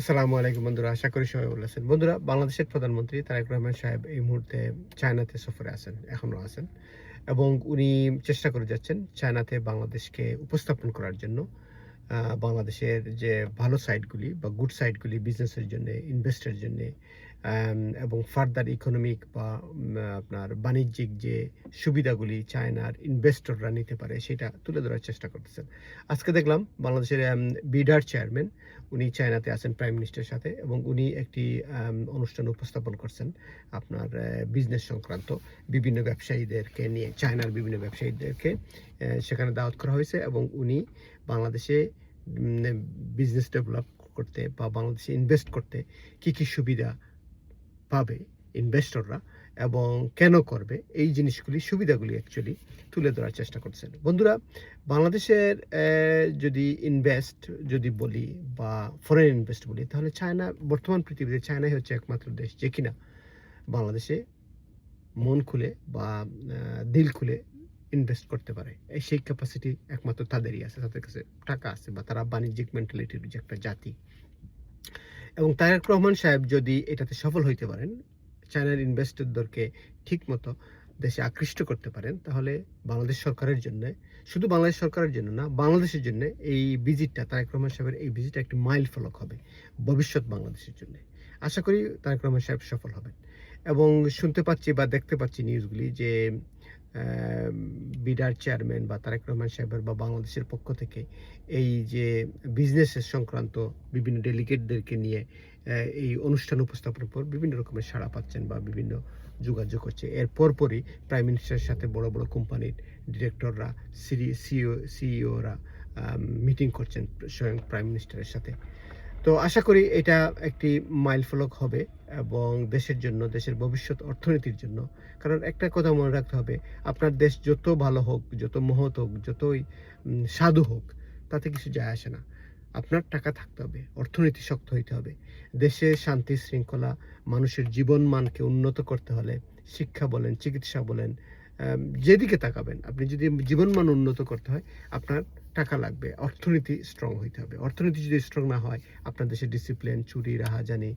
আসসালামু আলাইকুম বন্ধুরা, আশা করি সবাই ভালো আছেন। বন্ধুরা, বাংলাদেশের প্রধানমন্ত্রী তারেক রহমান সাহেব এই মুহূর্তে চায়নাতে সফরে আছেন, এখনও আছেন, এবং উনি চেষ্টা করে যাচ্ছেন চায়নাতে বাংলাদেশকে উপস্থাপন করার জন্য। বাংলাদেশের যে ভালো সাইডগুলি বা গুড সাইডগুলি বিজনেসের জন্য, ইনভেস্টের জন্য, এবং ফার্দার ইকোনমিক বা আপনার বাণিজ্যিক যে সুবিধাগুলি চায়নার ইনভেস্টররা নিতে পারে সেটা তুলে ধরার চেষ্টা করতেছেন। আজকে দেখলাম বাংলাদেশের বিডার চেয়ারম্যান উনি চায়নাতে আছেন প্রাইম মিনিস্টারের সাথে, এবং উনি একটি অনুষ্ঠান উপস্থাপন করছেন আপনার বিজনেস সংক্রান্ত বিভিন্ন ব্যবসায়ীদেরকে নিয়ে। চায়নার বিভিন্ন ব্যবসায়ীদেরকে সেখানে দাওয়াত করা হয়েছে, এবং উনি বাংলাদেশে বিজনেস ডেভেলপ করতে বা বাংলাদেশে ইনভেস্ট করতে কি কি সুবিধা পাবে ইনভেস্টররা এবং কেন করবে, এই জিনিসগুলি সুবিধাগুলি অ্যাকচুয়ালি তুলে ধরার চেষ্টা করছেন। বন্ধুরা, বাংলাদেশের যদি বলি বা ফরেন ইনভেস্ট বলি, তাহলে চায়না, বর্তমান পৃথিবীতে চায়নাই হচ্ছে একমাত্র দেশ যে কিনা বাংলাদেশে মন খুলে বা দিল খুলে ইনভেস্ট করতে পারে। সেই ক্যাপাসিটি একমাত্র তাদেরই আছে, তাদের কাছে টাকা আছে, বা তারা বাণিজ্যিক মেন্টালিটির যে একটা জাতি। এবং তারেক রহমান সাহেব যদি এটাতে সফল হইতে পারেন, চায়নার ইনভেস্টরদেরকে ঠিকমতো দেশে আকৃষ্ট করতে পারেন, তাহলে বাংলাদেশ সরকারের জন্য, শুধু বাংলাদেশ সরকারের জন্য না, বাংলাদেশের জন্য এই ভিজিটটা, তারেক রহমান সাহেবের এই ভিজিটটা একটি মাইল ফলক হবে ভবিষ্যৎ বাংলাদেশের জন্য। আশা করি তারেক রহমান সাহেব সফল হবেন। এবং শুনতে পাচ্ছি বা দেখতে পাচ্ছি নিউজগুলি যে বিডার চেয়ারম্যান বা তারেক রহমান সাহেবের বা বাংলাদেশের পক্ষ থেকে এই যে বিজনেসের সংক্রান্ত বিভিন্ন ডেলিগেটদেরকে নিয়ে এই অনুষ্ঠান উপস্থাপনের পর বিভিন্ন রকমের সাড়া পাচ্ছেন বা বিভিন্ন যোগাযোগ হচ্ছে। এর পরপরই প্রাইম মিনিস্টারের সাথে বড় বড় কোম্পানির ডিরেক্টররা, সিইওরা মিটিং করছেন স্বয়ং প্রাইম মিনিস্টারের সাথে। তো আশা করি এটা একটি মাইল ফলক হবে এবং দেশের জন্য, দেশের ভবিষ্যৎ অর্থনীতির জন্য। কারণ একটা কথা মনে রাখতে হবে, আপনার দেশ যত ভালো হোক, যত মহৎ হোক, যতই সাধু হোক, তাতে কিছু যায় আসে না। আপনার টাকা থাকতে হবে, অর্থনীতি শক্ত হইতে হবে। দেশে শান্তি শৃঙ্খলা, মানুষের জীবন মানকে উন্নত করতে হলে শিক্ষা বলেন, চিকিৎসা বলেন, যেদিকে তাকাবেন, আপনি যদি জীবনমান উন্নত করতে হয়, আপনার টাকা লাগবে, অর্থনীতি স্ট্রং হইতে হবে। অর্থনীতি যদি স্ট্রং না হয়, আপনার দেশের ডিসিপ্লিন, চুরি, রাহাজানি,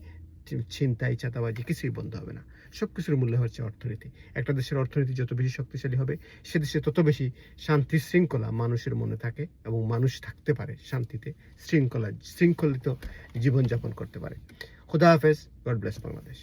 ছিনতাই, চাঁদাবাজি কিছুই বন্ধ হবে না। সব কিছুর মূল্য হচ্ছে অর্থনীতি। একটা দেশের অর্থনীতি যত বেশি শক্তিশালী হবে, সে দেশে তত বেশি শান্তি শৃঙ্খলা মানুষের মনে থাকে, এবং মানুষ থাকতে পারে শান্তিতে, শৃঙ্খলিত জীবনযাপন করতে পারে। খুদা হাফেজ। God bless Bangladesh.